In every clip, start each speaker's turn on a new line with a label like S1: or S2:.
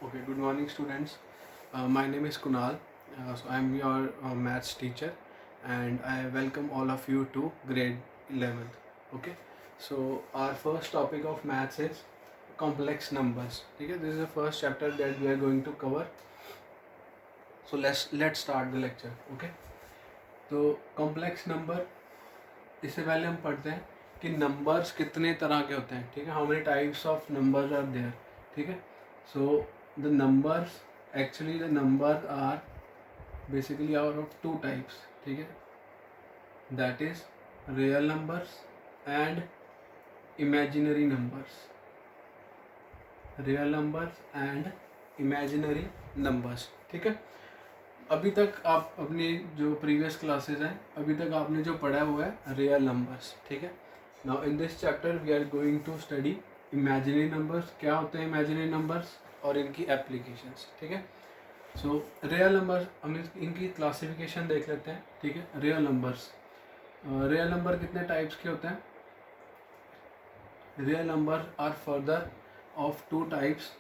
S1: Okay, good morning, students. My name is Kunal. I am your maths teacher, and I welcome all of you to grade 11th. Okay, so our first topic of maths is complex numbers. Okay, this is the first chapter that we are going to cover. So let's start the lecture. Okay, तो complex number इससे पहले हम पढ़ते हैं कि numbers कितने तरह के होते हैं. ठीक है, how many types of numbers are there. ठीक है, so the numbers actually the number are basically are of two types. ठीक है, that is real numbers and imaginary numbers. Real numbers and imaginary numbers. ठीक है, अभी तक आप अपनी जो प्रीवियस क्लासेस हैं अभी तक आपने जो पढ़ा हुआ है रियल नंबर्स. ठीक है, now in this chapter we are going to study imaginary numbers. क्या होते हैं इमेजिनरी नंबर्स और इनकी एप्लीकेशंस. ठीक है, सो रियल नंबर्स हम इनकी क्लासिफिकेशन देख लेते हैं. ठीक है, रियल नंबर्स. रियल नंबर कितने टाइप्स के होते हैं. Real number are further of two types.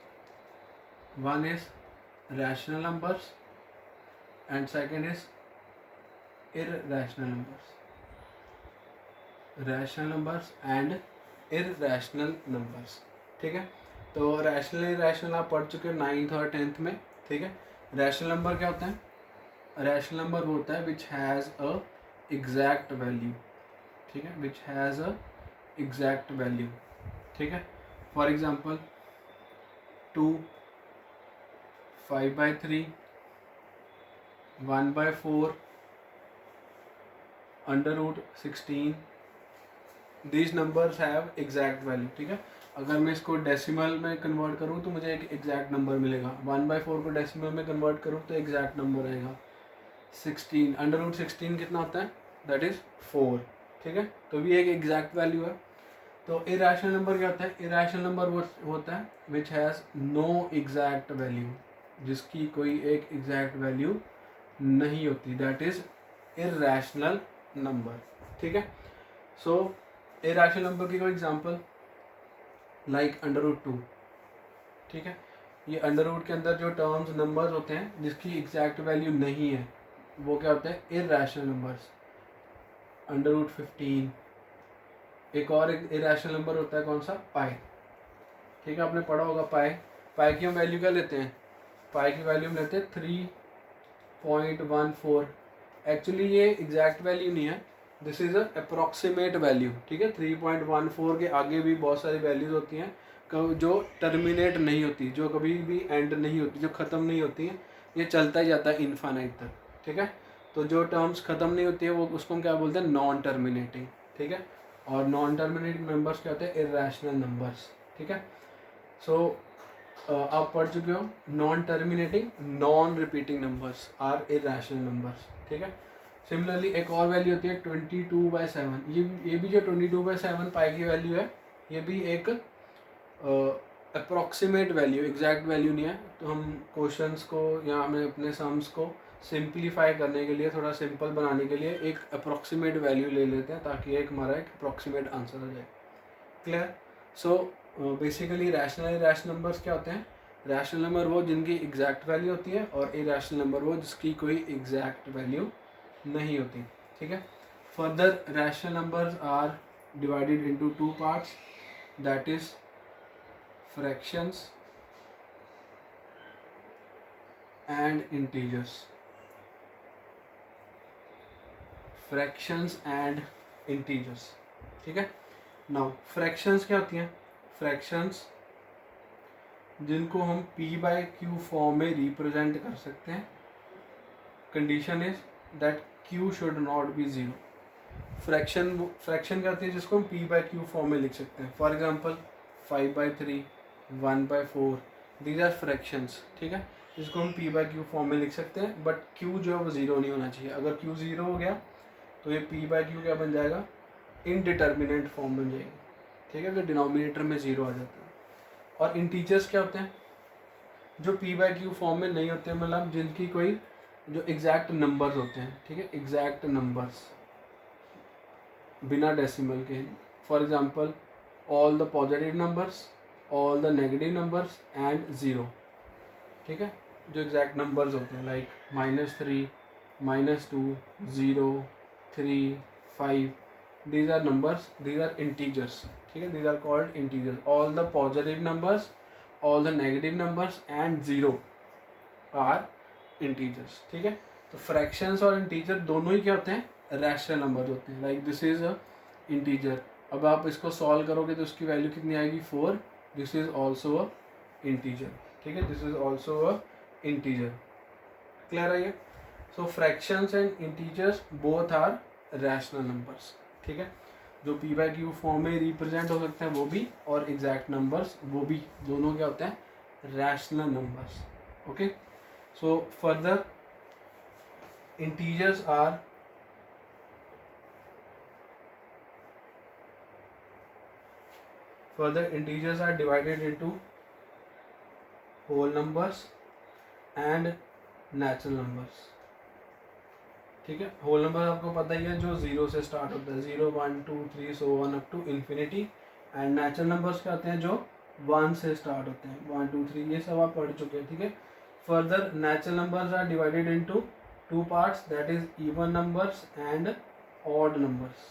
S1: One is rational numbers and second is irrational numbers. Rational numbers and irrational numbers. ठीक है, तो रैशनल इरेशनल आप पढ़ चुके हो 9th और 10th में. ठीक है, रैशनल नंबर क्या होता है. रैशनल नंबर वो होता है which has a exact value. ठीक है, which has a exact value. ठीक है, for example 2, 5/3, 1/4, √16. these numbers have exact value. ठीक है, अगर मैं इसको डेसिमल में कन्वर्ट करूँ तो मुझे एक एग्जैक्ट नंबर मिलेगा. 1/4 को डेसिमल में कन्वर्ट करूँ तो एग्जैक्ट नंबर आएगा 16. √16 कितना होता है, दैट इज़ 4. ठीक है, तो भी एक एग्जैक्ट वैल्यू है. तो इरेशनल नंबर क्या होता है. इरेशनल नंबर वो होता है which has no exact value, जिसकी कोई एक एग्जैक्ट वैल्यू नहीं होती. That is irrational number. ठीक है, सो इरेशनल नंबर की कोई एग्जांपल लाइक √2. ठीक है, ये अंडर के अंदर जो टर्म्स नंबर्स होते हैं जिसकी एग्जैक्ट वैल्यू नहीं है वो क्या होते हैं, इरेशनल नंबर्स. √15. एक और इरेशनल नंबर होता है कौन सा, पाई. ठीक है, आपने पढ़ा होगा पाई. पाई की हम वैल्यू क्या लेते हैं, पाई की वैल्यू हम लेते हैं 3.14. एक्चुअली ये एग्जैक्ट वैल्यू नहीं है, दिस इज अप्रोक्सीमेट वैल्यू. ठीक है, 3.14 के आगे भी बहुत सारी वैल्यूज होती हैं जो टर्मिनेट नहीं होती, जो कभी भी एंड नहीं होती, जो ख़त्म नहीं होती हैं. ये चलता ही जाता है इन्फानाइट तक. ठीक है, तो जो टर्म्स ख़त्म नहीं होती है वो उसको हम क्या बोलते हैं, नॉन टर्मिनेटिंग. ठीक है, और नॉन टर्मिनेटिंग नंबर्स क्या होते हैं, इरेशनल नंबर्स. ठीक है, सो आप पढ़ चुके हो non terminating non repeating numbers are irrational numbers. ठीक है, सिमिलरली एक और वैल्यू होती है 22/7. ये भी जो 22/7 पाई की वैल्यू है ये भी एक अप्रॉक्सीमेट वैल्यू, एग्जैक्ट वैल्यू नहीं है. तो हम क्वेश्चंस को या हमें अपने सम्स को सिंप्लीफाई करने के लिए, थोड़ा सिंपल बनाने के लिए एक अप्रॉक्सीमेट वैल्यू ले लेते हैं ताकि एक हमारा एक अप्रॉक्सीमेट आंसर हो जाए. Clear. So basically rational irrational numbers क्या होते हैं, रैशनल नंबर वो जिनकी एग्जैक्ट वैल्यू होती है और इरेशनल नंबर वो जिसकी कोई एग्जैक्ट वैल्यू नहीं होती. ठीक है, further rational numbers are divided into two parts, that is fractions and integers. Fractions and integers. ठीक है, नाउ फ्रैक्शंस क्या होती हैं. फ्रैक्शंस जिनको हम p/q फॉर्म में रिप्रेजेंट कर सकते हैं. Condition is that q should not be 0. Fraction क्या होती है जिसको हम p/q फॉर्म में लिख सकते हैं. For example 5/3, 1/4, these are fractions. ठीक है, जिसको हम p/q फॉर्म में लिख सकते हैं, बट q जो है वो 0 नहीं होना चाहिए. अगर q 0 हो गया तो ये p/q क्या बन जाएगा, इनडिटर्मिनेट फॉर्म बन जाएगी. ठीक है, तो डिनोमिनेटर में 0 आ जाता है. और इंटीजर्स क्या होते हैं, जो p/q फॉर्म में नहीं होते, मतलब जिनकी कोई जो एग्जैक्ट नंबर्स होते हैं. ठीक है, एग्जैक्ट नंबर्स बिना डेसिमल के. For example all the positive numbers, all the negative numbers and 0. ठीक है, जो एग्जैक्ट नंबर्स होते हैं like -3, -2, 0, 3, 5, these are numbers, these are integers, ठीक है, these are called integers. All the positive numbers, all the negative numbers and 0 are integers, ठीक है. तो फ्रैक्शंस और इंटीजर दोनों ही क्या होते हैं, रैशनल नंबर होते हैं. Like this is a integer, अब आप इसको सॉल्व करोगे तो उसकी वैल्यू कितनी आएगी 4. This is also a integer, ठीक है, this is also a integer. Clear है ये. So fractions and integers both are rational numbers, ठीक है. जो p बाई क्यू फॉर्म में रिप्रेजेंट हो सकते हैं वो भी, और एग्जैक्ट नंबर्स वो भी, दोनों क्या होते हैं, rational numbers. Okay, so further integers are divided into whole numbers and natural numbers, ठीक है. होल नंबर आपको पता ही है, जो 0 से स्टार्ट होता है, 0, 1, 2, 3 so 1 up to infinity. And natural numbers क्या होते हैं, जो 1 से स्टार्ट होते हैं, 1, 2, 3, ये सब आप पढ़ चुके हैं, ठीक है. Further natural numbers are divided into 2 parts, that is even numbers and odd numbers,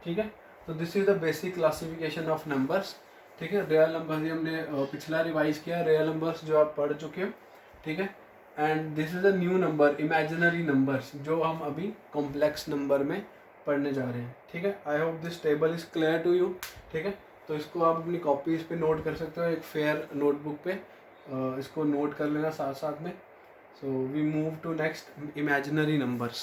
S1: ठीक है. तो this is the basic classification of numbers, ठीक है. रियल नंबर्स हमने पिछला रिवाइज किया, रियल नंबर्स जो आप पढ़ चुके हो, ठीक है. And this is a new number, imaginary numbers, जो हम अभी कॉम्प्लेक्स नंबर में पढ़ने जा रहे हैं, ठीक है. I hope this table is clear to you, ठीक है. तो इसको आप अपनी कॉपीज पे नोट कर सकते हो, एक फेयर नोटबुक पे इसको नोट कर लेना साथ साथ में. So we move to next, imaginary numbers.